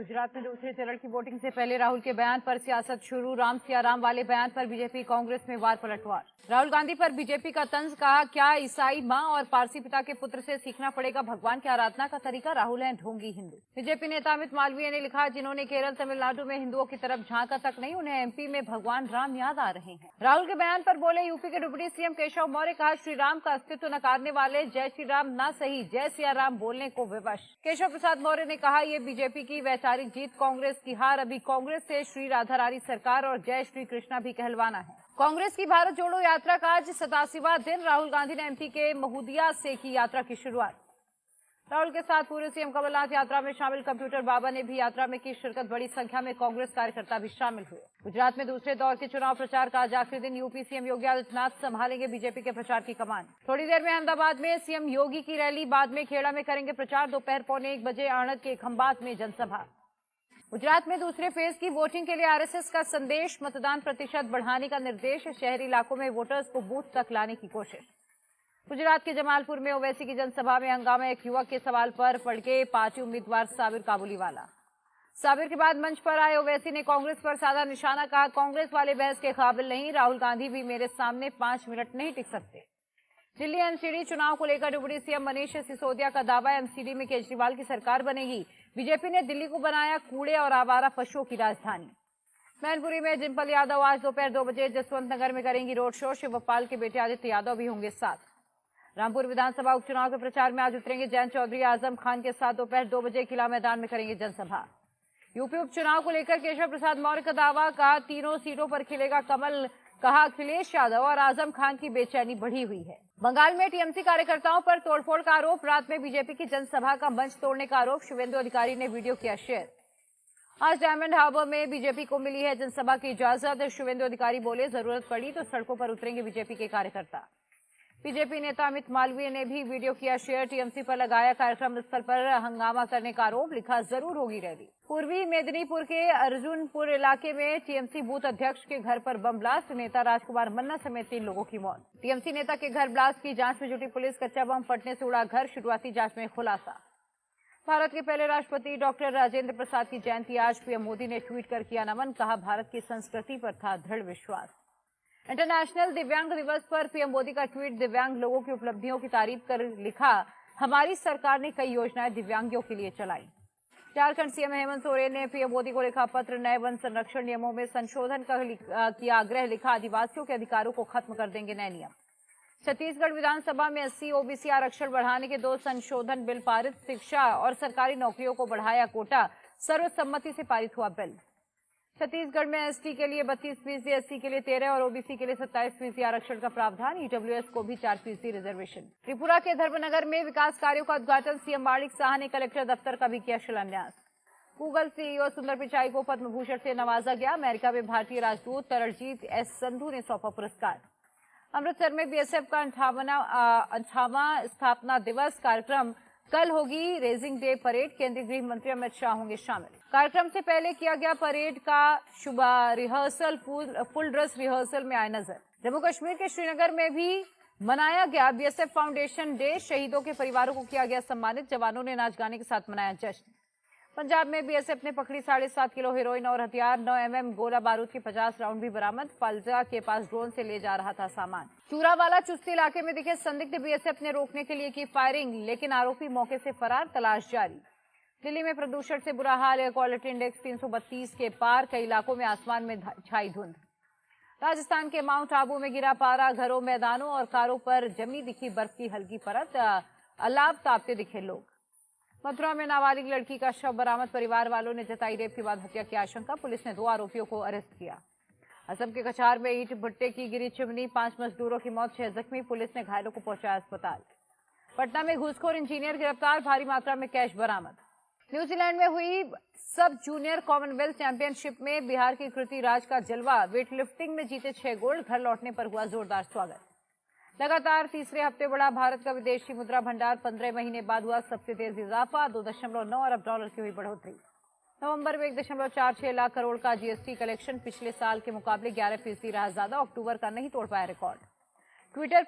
गुजरात में दूसरे चरण की वोटिंग से पहले राहुल के बयान पर सियासत शुरू। राम सिया राम वाले बयान पर बीजेपी कांग्रेस में वार पलटवार। राहुल गांधी पर बीजेपी का तंज, कहा क्या ईसाई मां और पारसी पिता के पुत्र से सीखना पड़ेगा भगवान की आराधना का तरीका, राहुल हैं ढोंगी हिंदू। बीजेपी नेता अमित मालवीय ने लिखा, जिन्होंने केरल तमिलनाडु में हिंदुओं की तरफ झांका तक नहीं, उन्हें एमपी में भगवान राम याद आ रहे हैं। राहुल के बयान पर बोले यूपी के डिप्टी सीएम केशव मौर्य, कहा श्री राम का अस्तित्व नकारने वाले जय श्री राम ना सही जय सिया राम बोलने को विवश। केशव प्रसाद मौर्य ने कहा, ये बीजेपी की वैचारिक जीत, कांग्रेस की हार। अभी कांग्रेस से श्री राधा रानी सरकार और जय श्री कृष्णा भी कहलवाना है। कांग्रेस की भारत जोड़ो यात्रा का आज 87वां दिन। राहुल गांधी ने एमपी के महूदिया से की यात्रा की शुरुआत। राहुल के साथ पूर्व सीएम कमलनाथ यात्रा में शामिल। कंप्यूटर बाबा ने भी यात्रा में की शिरकत। बड़ी संख्या में कांग्रेस कार्यकर्ता भी शामिल हुए। गुजरात में दूसरे दौर के चुनाव प्रचार का आज आखिरी दिन। यूपी सीएम योगी आदित्यनाथ संभालेंगे बीजेपी के प्रचार की कमान। थोड़ी देर में अहमदाबाद में सीएम योगी की रैली, बाद में खेड़ा में करेंगे प्रचार। दोपहर 1:15 बजे आणंद के खंबात में जनसभा। गुजरात में दूसरे फेज की वोटिंग के लिए आरएसएस का संदेश, मतदान प्रतिशत बढ़ाने का निर्देश। शहरी इलाकों में वोटर्स को बूथ तक लाने की कोशिश। गुजरात के जमालपुर में ओवैसी की जनसभा में हंगामा। एक युवक के सवाल पर पलटे पार्टी उम्मीदवार साबिर काबुलीवाला। साबिर के बाद मंच पर आए ओवैसी ने कांग्रेस पर साधा निशाना, कहा कांग्रेस वाले बहस के काबिल नहीं, राहुल गांधी भी मेरे सामने 5 मिनट नहीं टिक सकते। दिल्ली एमसीडी चुनाव को लेकर डिप्टी सीएम मनीष सिसोदिया का दावा, एमसीडी में केजरीवाल की सरकार बनेगी। बीजेपी ने दिल्ली को बनाया कूड़े और आवारा पशुओं की राजधानी। मैनपुरी में डिंपल यादव आज दोपहर 2 बजे जसवंत नगर में करेंगी रोड शो। शिवपाल के बेटे आदित्य यादव भी होंगे साथ। रामपुर विधानसभा उपचुनाव के प्रचार में आज उतरेंगे जयंत चौधरी। आजम खान के साथ दोपहर 2 बजे किला मैदान में करेंगे जनसभा। यूपी उपचुनाव को लेकर केशव प्रसाद मौर्य का दावा, कहा तीनों सीटों पर खिलेगा कमल। कहा अखिलेश यादव और आजम खान की बेचैनी बढ़ी हुई है। बंगाल में टीएमसी कार्यकर्ताओं पर तोड़फोड़ का आरोप। रात में बीजेपी की जनसभा का मंच तोड़ने का आरोप। शुवेंदु अधिकारी ने वीडियो किया शेयर। आज डायमंड हार्बर में बीजेपी को मिली है जनसभा की इजाजत। शुवेंदु अधिकारी बोले, जरूरत पड़ी तो सड़कों पर उतरेंगे बीजेपी के कार्यकर्ता। बीजेपी नेता अमित मालवीय ने भी वीडियो किया शेयर। टीएमसी पर लगाया कार्यक्रम स्थल पर हंगामा करने का आरोप। लिखा, जरूर होगी रैली। पूर्वी मेदिनीपुर के अर्जुनपुर इलाके में टीएमसी बूथ अध्यक्ष के घर पर बम ब्लास्ट। नेता राजकुमार मन्ना समेत 3 लोगों की मौत। टीएमसी नेता के घर ब्लास्ट की जांच में जुटी पुलिस। कच्चा बम फटने से उड़ा घर, शुरुआती जांच में खुलासा। भारत के पहले राष्ट्रपति डॉक्टर राजेंद्र प्रसाद की जयंती आज। पीएम मोदी ने ट्वीट कर किया नमन, कहा भारत की संस्कृति पर था दृढ़ विश्वास। इंटरनेशनल दिव्यांग दिवस पर पीएम मोदी का ट्वीट, दिव्यांग लोगों की उपलब्धियों की तारीफ कर लिखा, हमारी सरकार ने कई योजनाएं दिव्यांगों के लिए चलाई। झारखंड सीएम हेमंत सोरेन ने पीएम मोदी को लिखा पत्र, नए वन संरक्षण नियमों में संशोधन का किया आग्रह। लिखा, आदिवासियों के अधिकारों को खत्म कर देंगे नए नियम। छत्तीसगढ़ विधानसभा में एससी ओबीसी आरक्षण बढ़ाने के 2 संशोधन बिल पारित। शिक्षा और सरकारी नौकरियों को बढ़ाया कोटा, सर्वसम्मति से पारित हुआ बिल। छत्तीसगढ़ में एसटी के लिए 32%, एससी के लिए 13% और ओबीसी के लिए 27% आरक्षण का प्रावधान। ईडब्ल्यूएस को भी 4% रिजर्वेशन। त्रिपुरा के धर्मनगर में विकास कार्यों का उद्घाटन। सीएम माणिक साह ने कलेक्टर दफ्तर का भी किया शिलान्यास। गूगल सीईओ सुंदर पिचाई को पद्म भूषण से नवाजा गया। अमेरिका में भारतीय राजदूत तरलजीत एस संधू ने सौंपा पुरस्कार। अमृतसर में बीएसएफ का 58वां स्थापना दिवस कार्यक्रम। कल होगी रेजिंग डे परेड। केंद्रीय गृह मंत्री अमित शाह होंगे शामिल। कार्यक्रम से पहले किया गया परेड का शुभ रिहर्सल। फुल ड्रेस रिहर्सल में आए नजर। जम्मू कश्मीर के श्रीनगर में भी मनाया गया बीएसएफ फाउंडेशन डे। शहीदों के परिवारों को किया गया सम्मानित। जवानों ने नाच गाने के साथ मनाया जश्न। पंजाब में बीएसएफ ने पकड़ी 7.5 किलो हेरोइन और हथियार। 9 mm गोला बारूद के 50 राउंड भी बरामद। फलजा के पास ड्रोन से ले जा रहा था सामान। चूरावाला चुस्ती इलाके में दिखे संदिग्ध। बीएसएफ ने रोकने के लिए की फायरिंग, लेकिन आरोपी मौके से फरार। तलाश जारी। दिल्ली में प्रदूषण से बुरा हाल। एयर क्वालिटी इंडेक्स 332 के पार। कई इलाकों में आसमान में छाई धुंध। राजस्थान के माउंट आबू में गिरा पारा। घरों, मैदानों और कारों पर जमी दिखी बर्फ की हल्की परत। अलाव तापते दिखे लोग। मथुरा में नाबालिग लड़की का शव बरामद। परिवार वालों ने जताई रेप के बाद हत्या की आशंका। पुलिस ने 2 आरोपियों को अरेस्ट किया। असम के कछार में ईंट भट्टे की गिरी चिमनी। 5 मजदूरों की मौत, 6 जख्मी। पुलिस ने घायलों को पहुंचाया अस्पताल। पटना में घूसखोर इंजीनियर गिरफ्तार। भारी मात्रा में कैश बरामद। न्यूजीलैंड में हुई सब जूनियर कॉमनवेल्थ चैंपियनशिप में बिहार की कृति राज का जलवा। वेटलिफ्टिंग में जीते 6 गोल्ड। घर लौटने पर हुआ जोरदार स्वागत। लगातार तीसरे हफ्ते बढ़ा भारत का विदेशी मुद्रा भंडार। 15 महीने बाद हुआ सबसे तेज इजाफा। 2.9 अरब डॉलर की हुई बढ़ोतरी। नवंबर में 1.46 लाख करोड़ का जीएसटी कलेक्शन। पिछले साल के मुकाबले 11% रहा ज्यादा। अक्टूबर का नहीं तोड़ पाया रिकॉर्ड। ट्विटर